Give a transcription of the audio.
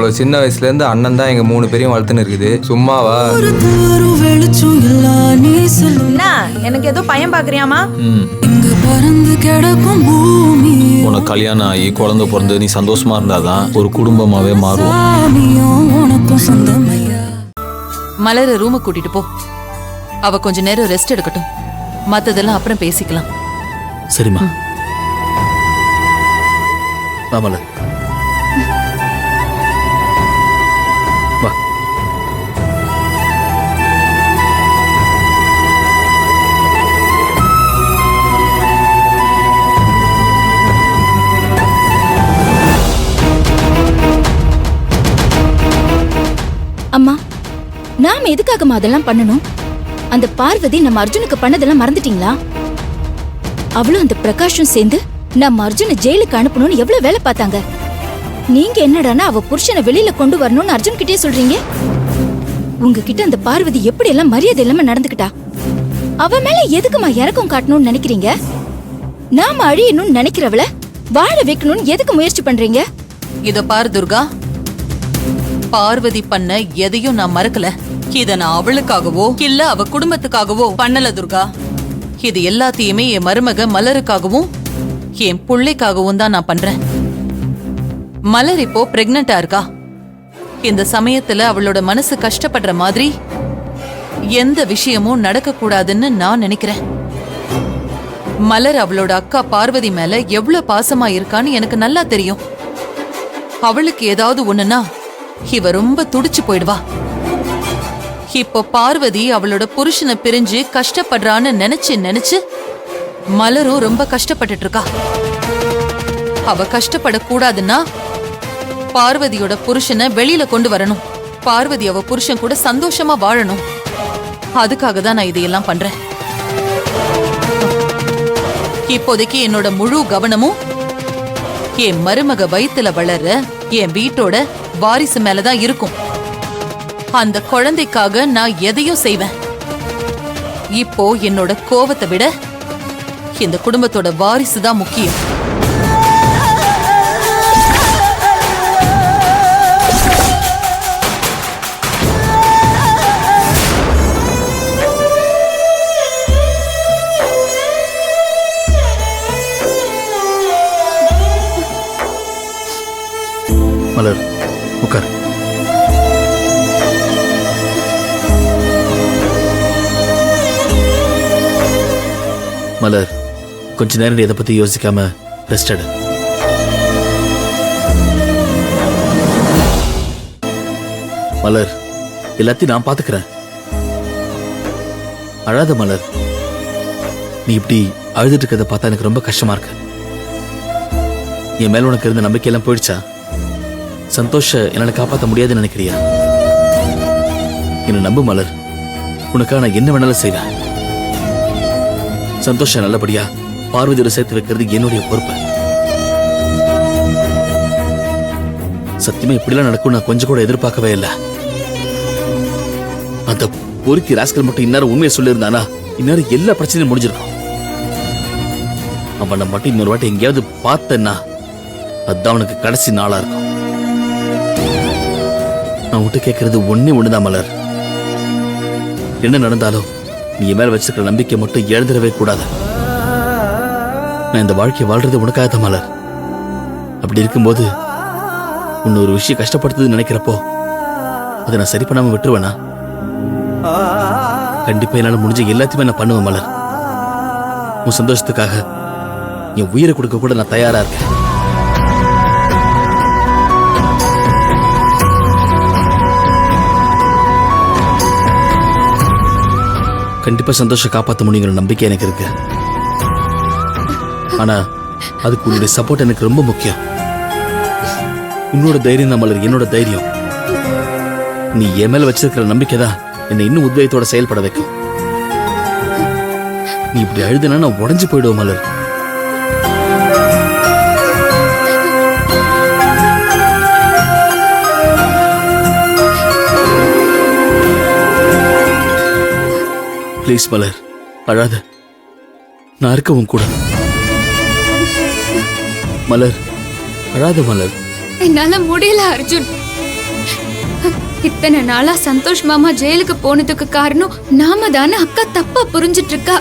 அவ்வளோ சின்ன வயசுலேருந்து அண்ணன் தான் எங்கள் 3 பேரையும் வளர்த்துன்னு இருக்குது. சும்மாவா? எனக்கு ஏதோ பையன் பாக்குறியாமா? உனக்கு கல்யாணம் ஆகி குழந்தை பிறந்து நீ சந்தோஷமா இருந்தாதான் ஒரு குடும்பமாவே மாறும். மலர ரூம கூட்டிட்டு போ. அவ கொஞ்ச நேரம் ரெஸ்ட் எடுக்கட்டும். மத்ததெல்லாம் அப்புறம் பேசிக்கலாம். சரிம்மா. மலர் வா. அம்மா, நாம எதுக்காகமா அதெல்லாம் பண்ணணும்? அந்த பார்வதி நம்ம அர்ஜுனுக்கு பண்ணதெல்லாம் மறந்துட்டீங்களா? அவளும் அந்த பிரகாஷும் சேர்ந்து நம்ம அர்ஜுனை ஜெயிலுக்கு அனுப்பணும்னு எவ்வளவு வேலை பார்த்தாங்க. நீங்க என்னடானா அவ புருஷனை வெளியில கொண்டு வரணும்னு அர்ஜுன் கிட்டே சொல்றீங்க. உங்ககிட்ட அந்த பார்வதி எப்படி எல்லாம் மரியாதை இல்லாம நடந்துக்கிட்டா? அவ மேல எதுக்குமா இறக்கம் காட்டணும்னு நினைக்கிறீங்க? நாம அழியணும்னு நினைக்கிறவள வாழ வைக்கணும்னு எதுக்கு முயற்சி பண்றீங்க? இத பாரு துர்கா, பார்வதி பண்ண எதையும் நான் மறக்கல. இத நான் அவளுக்காகவோ இல்ல அவ குடும்பத்துக்காகவோ பண்ணல துர்கா. இது எல்லாத்தையுமே என் மருமக மலருக்காகவும் என் பிள்ளைக்காகவும் தான் நான் பண்றேன். மலர் இப்போ பிரெக்னண்டா இருக்கா. இந்த சமயத்துல அவளோட மனசு கஷ்டப்படுற மாதிரி எந்த விஷயமும் நடக்க கூடாதுன்னு நான் நினைக்கிறேன். மலர் அவளோட அக்கா பார்வதி மேல எவ்வளவு பாசமா இருக்கான்னு எனக்கு நல்லா தெரியும். அவளுக்கு ஏதாவது ஒண்ணுன்னா இவ ரொம்ப துடிச்சு போயிடுவா. இப்போ பார்வதி அவளோட புருஷனை பிரிஞ்சு கஷ்டப்படுறான்னு நினைச்சு மலரும் ரொம்ப கஷ்டப்பட்டுட்டு இருக்கா. அவ கஷ்டப்படக்கூடாதுன்னா பார்வதியோட புருஷனை வெளியில கொண்டு வரணும். பார்வதி அவ புருஷன் கூட சந்தோஷமா வாழணும். அதுக்காக தான் நான் இதையெல்லாம் பண்றேன். இப்போதைக்கு என்னோட முழு கவனமும் என் மருமக வயித்துல வளர்ற என் வீட்டோட வாரிசு மேலதான் இருக்கும். அந்த குழந்தைக்காக நான் எதையும் செய்வேன். இப்போ என்னோட கோவத்தை விட இந்த குடும்பத்தோட வாரிசு தான் முக்கியம். மலர் உட்கார். மலர், கொஞ்ச நேரம் இதை பத்தி யோசிக்காம ரெஸ்ட் எடு. மலர், எல்லாத்தையும் நான் பாத்துக்கிறேன். அழாத மலர். நீ இப்படி அழுதுட்டு இருக்கிறத பார்த்தா எனக்கு ரொம்ப கஷ்டமா இருக்கு. என் மேல உனக்கு இருந்த நம்பிக்கை எல்லாம் போயிடுச்சா? சந்தோஷ என்னால காப்பாற்ற முடியாதுன்னு நினைக்கிறியா? என்ன நம்பு மலர். உனக்காக நான் என்ன வேணாலும் செய்வேன். சந்தோஷம் நல்லபடியா பார்வதியோட சேர்த்து வைக்கிறது என்னுடைய பொறுப்பு. சத்தியமா இப்படிலாம் நடக்கும் நான் கொஞ்சம் கூட எதிர்பார்க்கவே இல்லை. அந்த பொறுக்கி ராஸ்கல் மட்டும் இந்நேரம் உண்மையை சொல்லியிருந்தானா இந்நேரம் எல்லா பிரச்சனையும் முடிஞ்சிருக்கும். அவனை மட்டும் இன்னொரு வாட்டி எங்கேயாவது பார்த்தேன்னா அதுதான் அவனுக்கு கடைசி நாளா இருக்கும். நான் விட்டு கேட்கறது ஒண்ணுதான் மலர். என்ன நடந்தாலும் நீ மேல வச்சிருக்கிற நம்பிக்கை மட்டும் எழுந்திரவே கூடாது. நான் இந்த வாழ்க்கையை வாழ்றது உனக்காக மலர். அப்படி இருக்கும்போது இன்னொரு விஷயம் கஷ்டப்படுத்துது நினைக்கிறப்போ அதை நான் சரி பண்ணாம விட்டுருவேனா? கண்டிப்பா என்னால முடிஞ்ச எல்லாத்தையுமே நான் பண்ணுவேன் மலர். உன் சந்தோஷத்துக்காக என் உயிரை கொடுக்க கூட நான் தயாரா இருக்கேன். கண்டிப்பா சந்தோஷம் காப்பாற்ற முடியுங்கிற நம்பிக்கை எனக்கு இருக்கு. ஆனா அதுக்கு உன்னுடைய சப்போர்ட் எனக்கு ரொம்ப முக்கியம். உன்னோட தைரியம் தான் மலர் என்னோட தைரியம். நீ என் மேல வச்சிருக்கிற நம்பிக்கை தான் என்னை இன்னும் உத்வேகத்தோட செயல்பட வைக்கும். நீ இப்படி அழுதுனா நான் உடஞ்சு போயிடுவோம் மலர். பிளீஸ் மலர், அழாத. நான் இருக்கவும் கூட. மலர், அழாத மலர். என்னால முடியல அர்ஜுன். இத்தனை நாளா சந்தோஷ் மாமா ஜெயிலுக்கு போனதுக்கு காரணம் நாம தானே அக்கா தப்பா புரிஞ்சிட்டு இருக்கா.